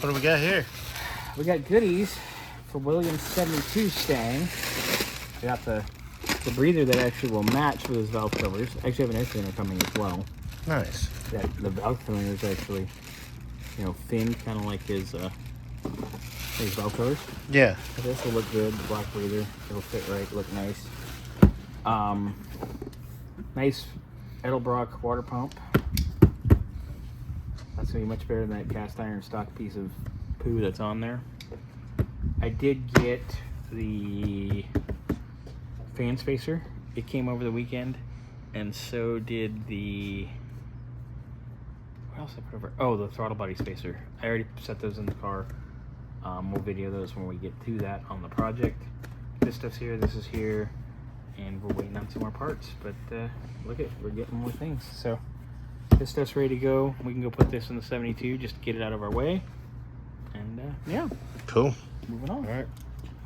What do we got here? We got goodies for William's 72 Stang. I got the breather that actually will match with his valve covers. Actually, I have an air cleaner coming as well. Nice. That the valve cleaner is actually, thin, kind of like his valve covers. Yeah. But this will look good. The black breather, it'll fit right, look nice. Nice Edelbrock water pump. That's gonna be much better than that cast iron stock piece of poo that's on there. I did get the fan spacer. It came over the weekend, and so did the, what else I put over? Oh, the throttle body spacer. I already set those in the car. We'll video those when we get to that on the project. This stuff's here, this is here, and we're waiting on some more parts. But look at, we're getting more things. So this stuff's ready to go. We can go put this in the 72 just to get it out of our way. And yeah. Cool. Moving on. All right.